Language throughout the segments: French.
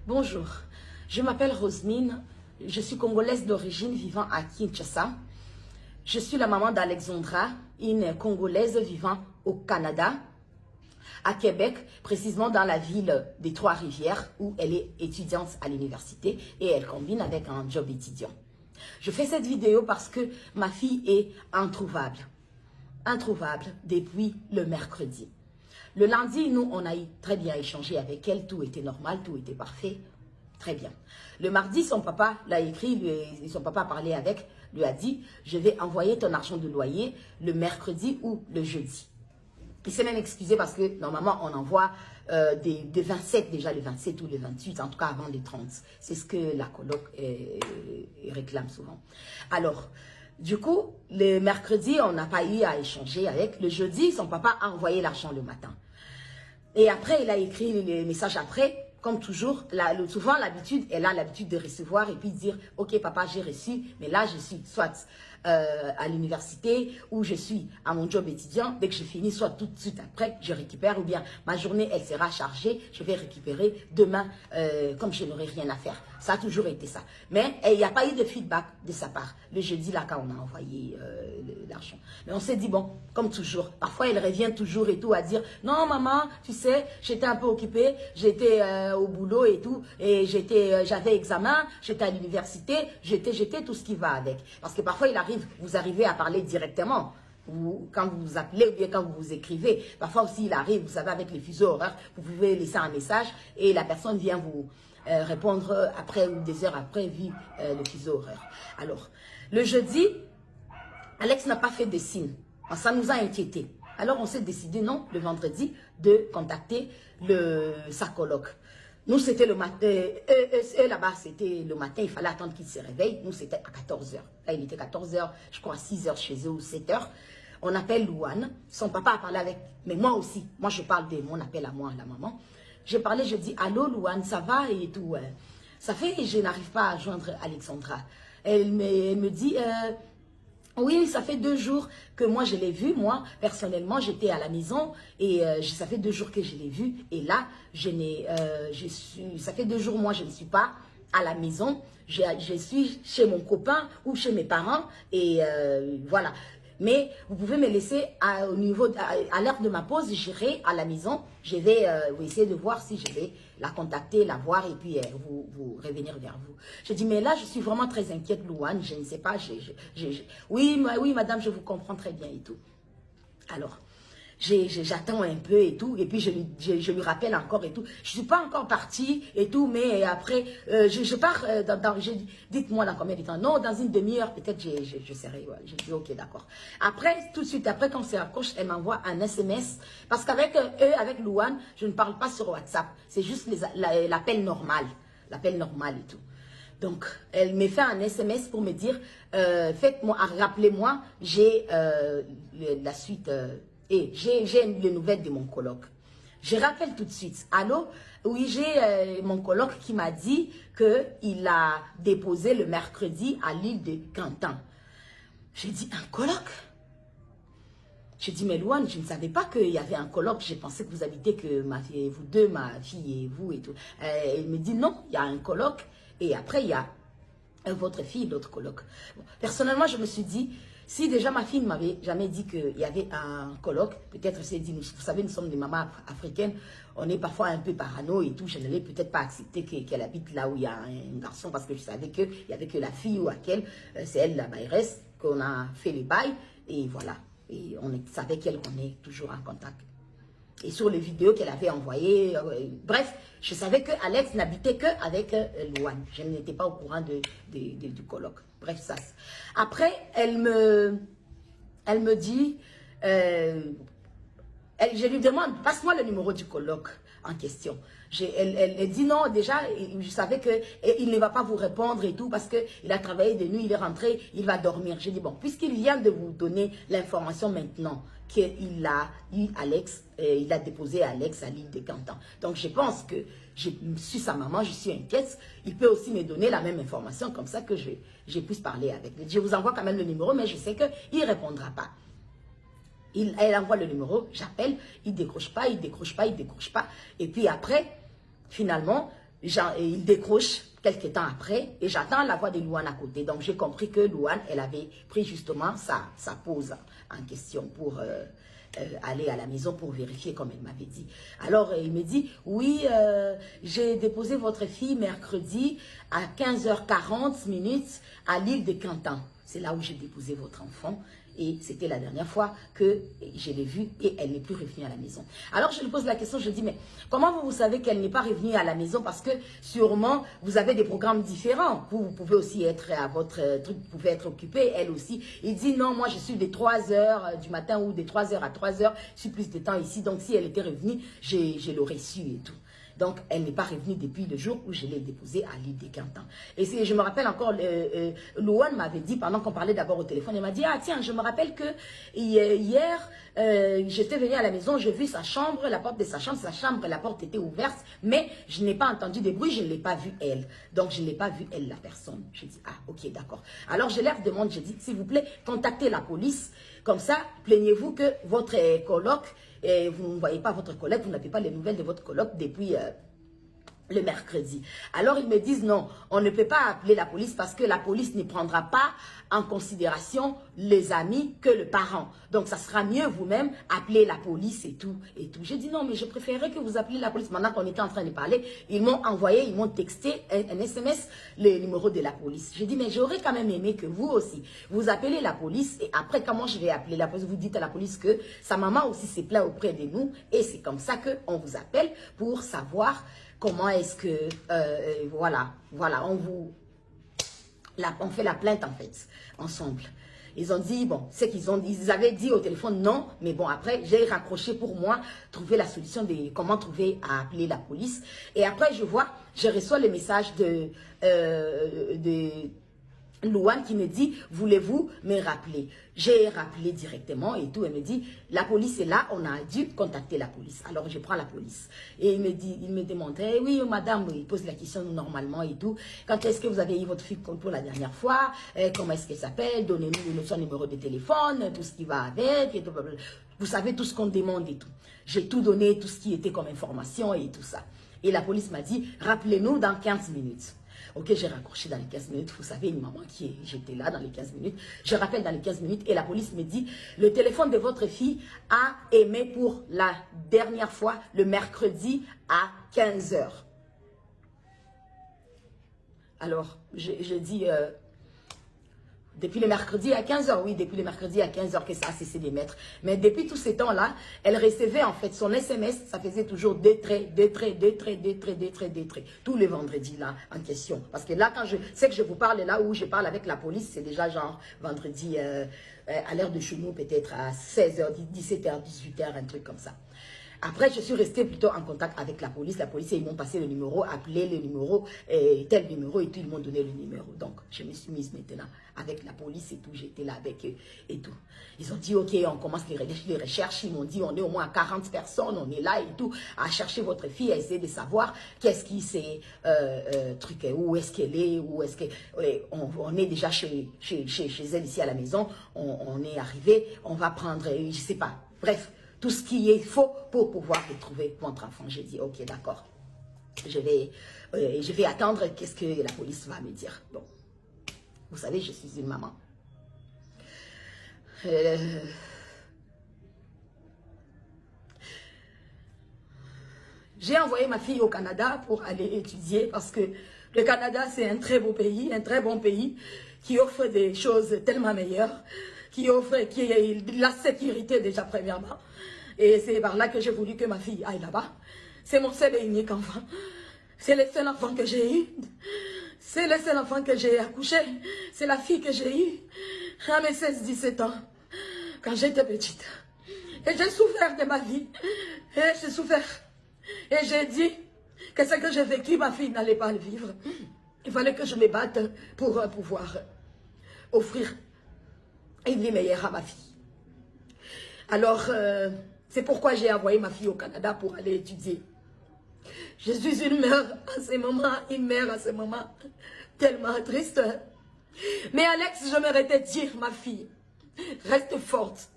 Bonjour, je m'appelle Rosemine, je suis congolaise d'origine vivant à Kinshasa. Je suis la maman d'Alexandra, une congolaise vivant au Canada, à Québec, précisément dans la ville des Trois-Rivières où elle est étudiante à l'université et elle combine avec un job étudiant. Je fais cette vidéo parce que ma fille est introuvable depuis le mercredi. Le lundi, nous, on a très bien échangé avec elle, tout était normal, tout était parfait, très bien. Le mardi, son papa l'a écrit, son papa a parlé avec, lui a dit, je vais envoyer ton argent de loyer le mercredi ou le jeudi. Il s'est même excusé parce que normalement, on envoie des 27, déjà le 27 ou le 28, en tout cas avant les 30. C'est ce que la coloc réclame souvent. Alors, du coup, le mercredi, on n'a pas eu à échanger avec. Le jeudi, son papa a envoyé l'argent le matin. Et après, il a écrit les messages après, comme toujours. Souvent, elle a l'habitude de recevoir et puis dire, ok papa, j'ai reçu, mais là, je suis soit à l'université ou je suis à mon job étudiant. Dès que je finis, soit tout de suite après, je récupère ou bien ma journée, elle sera chargée, je vais récupérer demain comme je n'aurai rien à faire. Ça a toujours été ça. Mais il n'y a pas eu de feedback de sa part. Le jeudi, là, quand on a envoyé l'argent. Mais on s'est dit, bon, comme toujours, parfois elle revient toujours et tout à dire, non maman, tu sais, j'étais un peu occupée, j'étais au boulot et tout, et j'avais examen, j'étais à l'université, j'étais tout ce qui va avec. Parce que parfois il arrive, vous arrivez à parler directement. Quand vous vous appelez ou bien quand vous vous écrivez, parfois aussi il arrive, vous savez, avec les fuseaux horaires, vous pouvez laisser un message et la personne vient vous répondre après ou des heures après, vu le fuseau horaire. Alors, le jeudi, Alex n'a pas fait de signe. Ça nous a inquiétés. Alors, on s'est décidé, non, le vendredi, de contacter sa coloc. Nous, c'était le matin. Eux, là-bas, c'était le matin. Il fallait attendre qu'il se réveille. Nous, c'était à 14 h. Là, il était 14 h, je crois, 6 h chez eux ou 7 h. On appelle Louane. Son papa a parlé avec... Mais moi aussi. Moi, je parle de mon appel à moi, à la maman. J'ai parlé, je dis, allô, Louane, ça va et tout. Ça fait que je n'arrive pas à joindre Alexandra. Elle me dit... oui, ça fait 2 jours que moi je l'ai vu. Moi, personnellement, j'étais à la maison et ça fait 2 jours que je l'ai vu. Et là, ça fait 2 jours, moi, je ne suis pas à la maison. Je suis chez mon copain ou chez mes parents et voilà. Mais vous pouvez me laisser à l'heure de ma pause, j'irai à la maison. Je vais essayer de voir si je vais la contacter, la voir et puis vous revenir vers vous. Je dis, mais là, je suis vraiment très inquiète, Louane. Je ne sais pas. Oui, madame, je vous comprends très bien et tout. Alors, j'attends un peu et tout, et puis je lui rappelle encore et tout. Je ne suis pas encore partie et tout, mais après, je pars, dites-moi dans combien de temps. Non, dans une demi-heure, peut-être je serai, ouais. Je dis, ok, d'accord. Après, tout de suite, après, quand c'est accroche, elle m'envoie un SMS, parce qu'avec avec Louane, je ne parle pas sur WhatsApp, c'est juste l'appel normal et tout. Donc, elle me fait un SMS pour me dire, rappelez-moi, j'ai la suite... et j'ai les nouvelles de mon coloc. Je rappelle tout de suite. Allô? Oui, j'ai mon coloc qui m'a dit qu'il a déposé le mercredi à l'île de Cantan. J'ai dit, un coloc? J'ai dit, mais Louane, je ne savais pas qu'il y avait un coloc. J'ai pensé que vous habitez que vous deux, ma fille et vous et tout. Elle me dit, non, il y a un coloc. Et après, il y a votre fille, l'autre coloc. Bon, personnellement, je me suis dit, si déjà ma fille ne m'avait jamais dit qu'il y avait un coloc, peut-être elle s'est dit, vous savez, nous sommes des mamans africaines, on est parfois un peu parano et tout, je n'allais peut-être pas accepter qu'elle habite là où il y a un garçon, parce que je savais qu'il n'y avait que la fille ou laquelle, c'est elle la mairesse, qu'on a fait les bails, et voilà. Et on savait qu'elle qu'on est toujours en contact. Et sur les vidéos qu'elle avait envoyées, bref, je savais que Alex n'habitait qu'avec Louane. Je n'étais pas au courant du coloc. Bref, ça. Après, elle me dit, je lui demande, passe-moi le numéro du coloc en question. Elle dit non, déjà, je savais qu'il ne va pas vous répondre et tout, parce qu'il a travaillé de nuit, il est rentré, il va dormir. J'ai dit, bon, puisqu'il vient de vous donner l'information maintenant, qu'il a eu Alex, il a déposé Alex à l'île de Cantan. Donc, je pense que je suis sa maman, je suis inquiète. Il peut aussi me donner la même information, comme ça que je puisse parler avec lui. Je vous envoie quand même le numéro, mais je sais qu'il ne répondra pas. Elle envoie le numéro, j'appelle, il décroche pas. Et puis après, finalement, il décroche quelques temps après et j'attends la voix de Louane à côté. Donc, j'ai compris que Louane, elle avait pris justement sa pause en question pour aller à la maison pour vérifier comme elle m'avait dit. Alors, il me dit, oui, j'ai déposé votre fille mercredi à 15h40 à l'île de Cantan. C'est là où j'ai déposé votre enfant. Et c'était la dernière fois que je l'ai vue et elle n'est plus revenue à la maison. Alors je lui pose la question, je dis, mais comment vous savez qu'elle n'est pas revenue à la maison? Parce que sûrement, vous avez des programmes différents. Vous pouvez aussi être à votre truc, vous pouvez être occupé, elle aussi. Il dit, non, moi je suis des 3 h du matin ou des 3 h à 3 h. Je suis plus de temps ici. Donc si elle était revenue, je l'aurais su et tout. Donc, elle n'est pas revenue depuis le jour où je l'ai déposée à l'île des Cantons. Et je me rappelle encore, Louane m'avait dit, pendant qu'on parlait d'abord au téléphone, elle m'a dit, ah tiens, je me rappelle que hier, j'étais venue à la maison, j'ai vu sa chambre, la porte de sa chambre, la porte était ouverte, mais je n'ai pas entendu de bruit, je ne l'ai pas vue elle. Donc, je ne l'ai pas vue elle, la personne. Je dis, ah ok, d'accord. Alors, je leur demande, je dis, s'il vous plaît, contactez la police. Comme ça, plaignez-vous que votre coloc, et vous ne voyez pas votre collègue, vous n'avez pas les nouvelles de votre colloque depuis le mercredi. Alors ils me disent non, on ne peut pas appeler la police parce que la police ne prendra pas en considération les amis que le parent. Donc ça sera mieux vous-même appeler la police et tout. J'ai dit non, mais je préférerais que vous appeliez la police. Maintenant qu'on était en train de parler, ils m'ont envoyé, ils m'ont texté un SMS, le numéro de la police. J'ai dit mais j'aurais quand même aimé que vous aussi, vous appelez la police et après comment je vais appeler la police? Vous dites à la police que sa maman aussi s'est plaint auprès de nous et c'est comme ça qu'on vous appelle pour savoir comment est-ce que, voilà, on fait la plainte en fait, ensemble. Ils ont dit, bon, c'est ils avaient dit au téléphone non, mais bon, après, j'ai raccroché pour moi, trouver la solution de comment trouver à appeler la police. Et après, je reçois le message de Louane qui me dit, voulez-vous me rappeler? J'ai rappelé directement et tout. Elle me dit, la police est là, on a dû contacter la police. Alors je prends la police. Et il me demande, eh oui madame, il pose la question normalement et tout. Quand est-ce que vous avez eu votre fille pour la dernière fois? Comment est-ce qu'elle s'appelle? Donnez-nous son numéro de téléphone, tout ce qui va avec. Et tout, vous savez tout ce qu'on demande et tout. J'ai tout donné, tout ce qui était comme information et tout ça. Et la police m'a dit, rappelez-nous dans 15 minutes. Ok, j'ai raccroché dans les 15 minutes. Vous savez, une maman j'étais là dans les 15 minutes. Je rappelle dans les 15 minutes et la police me dit, le téléphone de votre fille a aimé pour la dernière fois le mercredi à 15 h. Alors, je dis, depuis le mercredi à 15 h, oui, depuis le mercredi à 15 h que ça a cessé d'émettre. Mais depuis tous ces temps-là, elle recevait en fait son SMS, ça faisait toujours des traits, tous les vendredis là en question. Parce que là, quand je sais que je vous parle là où je parle avec la police, c'est déjà genre vendredi à l'heure de chez nous, peut-être à 16 h, 17 h, 18 h, un truc comme ça. Après, je suis restée plutôt en contact avec la police. La police, ils m'ont passé le numéro, appelé le numéro, tel numéro et tout. Ils m'ont donné le numéro. Donc, je me suis mise maintenant avec la police et tout. J'étais là avec eux et tout. Ils ont dit, ok, on commence les recherches. Ils m'ont dit, on est au moins 40 personnes, on est là et tout, à chercher votre fille, à essayer de savoir qu'est-ce qui s'est truc, où est-ce qu'elle est, où est-ce que... on est déjà chez elle ici à la maison. On est arrivé, on va prendre, je sais pas, bref. Tout ce qui est faux pour pouvoir retrouver votre enfant. J'ai dit, ok, d'accord. Je vais attendre qu'est-ce que la police va me dire. Bon, vous savez, je suis une maman. J'ai envoyé ma fille au Canada pour aller étudier parce que le Canada, c'est un très beau pays, un très bon pays qui offre des choses tellement meilleures, qui offre la sécurité déjà premièrement. Et c'est par là que j'ai voulu que ma fille aille là-bas. C'est mon seul et unique enfant. C'est le seul enfant que j'ai eu. C'est le seul enfant que j'ai accouché. C'est la fille que j'ai eue à mes 16-17 ans, quand j'étais petite. Et j'ai souffert de ma vie. Et j'ai souffert. Et j'ai dit que ce que j'ai vécu, ma fille n'allait pas le vivre. Il fallait que je me batte pour pouvoir offrir une vie meilleure à ma fille. Alors, c'est pourquoi j'ai envoyé ma fille au Canada pour aller étudier. Je suis une mère à ce moment, tellement triste. Mais Alex, je m'arrête de dire, ma fille, reste forte.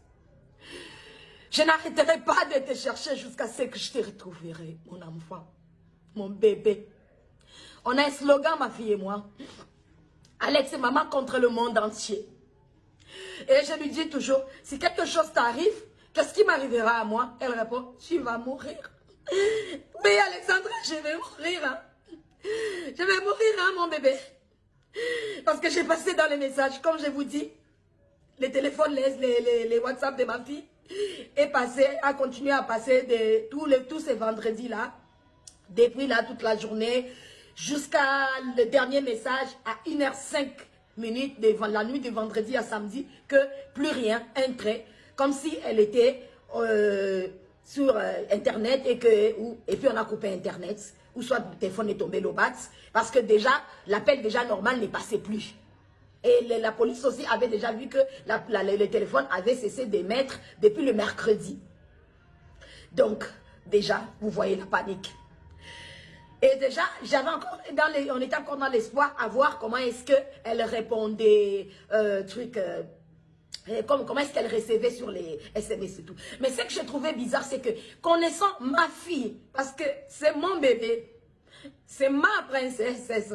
Je n'arrêterai pas de te chercher jusqu'à ce que je te retrouverai, mon enfant, mon bébé. On a un slogan, ma fille et moi. Alex et maman contre le monde entier. Et je lui dis toujours, si quelque chose t'arrive, qu'est-ce qui m'arrivera à moi? Elle répond, tu vas mourir. Oui, Alexandra, je vais mourir. Hein. Je vais mourir, hein, mon bébé. Parce que j'ai passé dans les messages, comme je vous dis, les téléphones, les WhatsApp de ma fille, a continué à passer tous ces vendredis-là, depuis là toute la journée, jusqu'à le dernier message à 1h05 la nuit de vendredi à samedi, que plus rien, un trait, comme si elle était sur Internet et puis on a coupé Internet, ou soit le téléphone est tombé le bat, parce que déjà, l'appel déjà normal ne passait plus. Et la police aussi avait déjà vu que le téléphone avait cessé d'émettre depuis le mercredi. Donc, déjà, vous voyez la panique. Et déjà, on était encore dans l'espoir à voir comment est-ce qu'elle répondait, comment est-ce qu'elle recevait sur les SMS et tout. Mais ce que j'ai trouvé bizarre, c'est que connaissant ma fille, parce que c'est mon bébé, c'est ma princesse,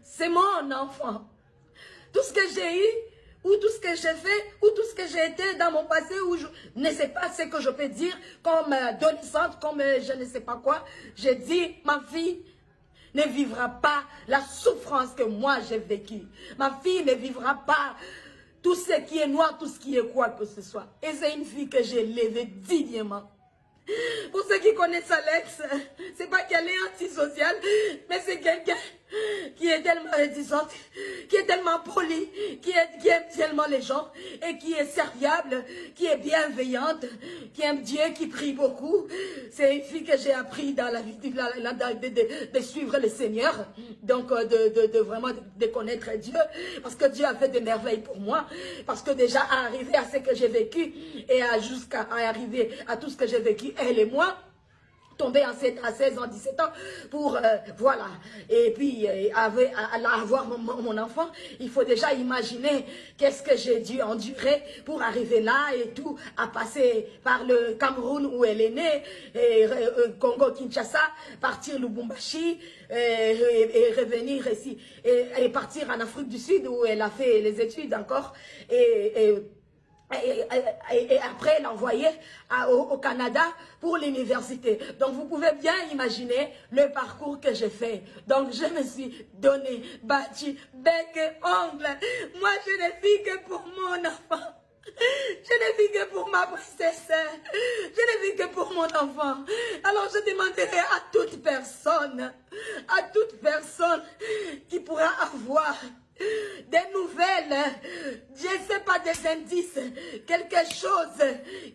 c'est mon enfant. Tout ce que j'ai eu, ou tout ce que j'ai fait, ou tout ce que j'ai été dans mon passé, où je ne sais pas ce que je peux dire comme adolescente, comme je ne sais pas quoi. J'ai dit, ma fille ne vivra pas la souffrance que moi j'ai vécue. Ma fille ne vivra pas tout ce qui est noir, tout ce qui est quoi que ce soit. Et c'est une fille que j'ai élevée dignement. Pour ceux qui connaissent Alex, c'est pas qu'elle est antisociale, mais c'est quelqu'un qui est tellement réticente, qui est tellement polie, qui aime tellement les gens, et qui est serviable, qui est bienveillante, qui aime Dieu, qui prie beaucoup. C'est une fille que j'ai appris dans la vie de suivre le Seigneur, donc de vraiment de connaître Dieu, parce que Dieu a fait des merveilles pour moi, parce que déjà à arriver à ce que j'ai vécu, et jusqu'à arriver à tout ce que j'ai vécu, elle et moi, tombé à 16 ans, 17 ans, pour, voilà, et puis avoir mon enfant, il faut déjà imaginer qu'est-ce que j'ai dû endurer pour arriver là et tout, à passer par le Cameroun où elle est née, et Congo-Kinshasa, partir Lubumbashi, et revenir ici, et partir en Afrique du Sud où elle a fait les études encore, et après l'envoyer au Canada pour l'université. Donc vous pouvez bien imaginer le parcours que j'ai fait. Donc je me suis donné, battu, bec et ongle. Moi je ne vis que pour mon enfant. Je ne vis que pour ma princesse. Je ne vis que pour mon enfant. Alors je demanderai à toute personne qui pourra avoir des nouvelles, je ne sais pas, des indices, quelque chose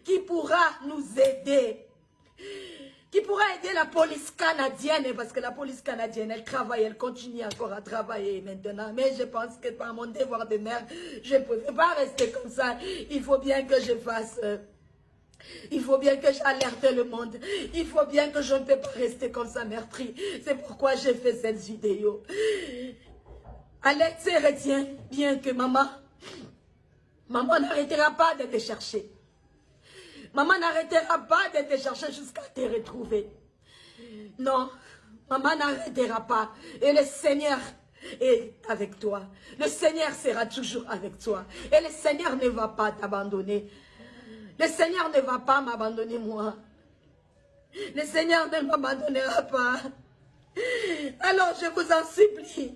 qui pourra nous aider, qui pourra aider la police canadienne, parce que la police canadienne, elle travaille, elle continue encore à travailler maintenant, mais je pense que par mon devoir de mère, je ne peux pas rester comme ça. Il faut bien que je fasse... il faut bien que j'alerte le monde. Il faut bien que je ne peux pas rester comme ça meurtrie. C'est pourquoi j'ai fait cette vidéo. Alex, retiens bien que maman n'arrêtera pas de te chercher. Maman n'arrêtera pas de te chercher jusqu'à te retrouver. Non, maman n'arrêtera pas. Et le Seigneur est avec toi. Le Seigneur sera toujours avec toi. Et le Seigneur ne va pas t'abandonner. Le Seigneur ne va pas m'abandonner moi. Le Seigneur ne m'abandonnera pas. Alors je vous en supplie,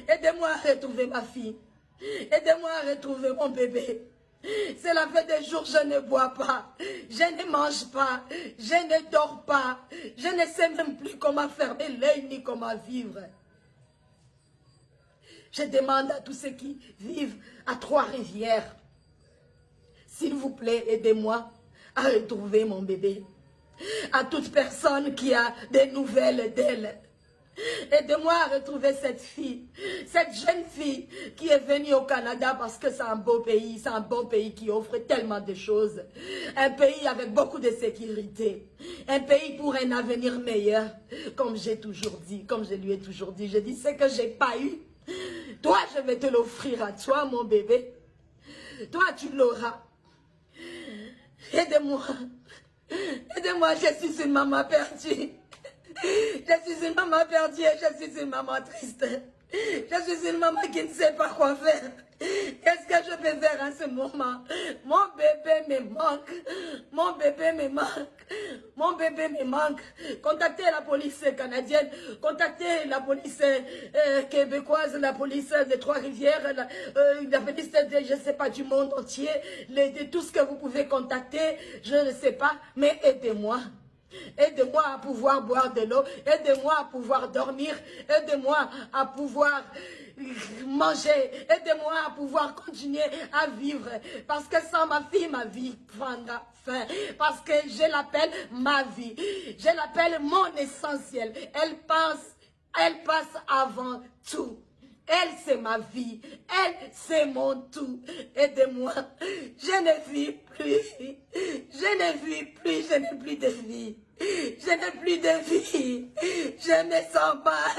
aidez-moi à retrouver ma fille. Aidez-moi à retrouver mon bébé. Cela fait des jours que je ne bois pas, je ne mange pas, je ne dors pas. Je ne sais même plus comment fermer l'œil ni comment vivre. Je demande à tous ceux qui vivent à Trois-Rivières, s'il vous plaît, aidez-moi à retrouver mon bébé. À toute personne qui a des nouvelles d'elle, aidez-moi à retrouver cette fille, cette jeune fille qui est venue au Canada parce que c'est un beau pays, c'est un bon pays qui offre tellement de choses. Un pays avec beaucoup de sécurité, un pays pour un avenir meilleur, comme j'ai toujours dit, comme je lui ai toujours dit. Je dis ce que j'ai pas eu, toi je vais te l'offrir à toi mon bébé, toi tu l'auras. Aidez-moi, aidez-moi, je suis une maman perdue. Je suis une maman perdue, je suis une maman triste. Je suis une maman qui ne sait pas quoi faire. Qu'est-ce que je peux faire en ce moment? Mon bébé me manque. Mon bébé me manque. Mon bébé me manque. Contactez la police canadienne. Contactez la police québécoise, la police des Trois-Rivières, la police de, je ne sais pas, du monde entier. De tout ce que vous pouvez contacter, je ne sais pas, mais aidez-moi. Aidez-moi à pouvoir boire de l'eau, aidez-moi à pouvoir dormir, aidez-moi à pouvoir manger, aidez-moi à pouvoir continuer à vivre. Parce que sans ma vie prendra fin. Parce que je l'appelle ma vie. Je l'appelle mon essentiel. Elle passe avant tout. Elle, c'est ma vie. Elle, c'est mon tout. Aidez-moi. Je ne vis plus. Je ne vis plus. Je n'ai plus de vie. Je n'ai plus de vie. Je me sens mal.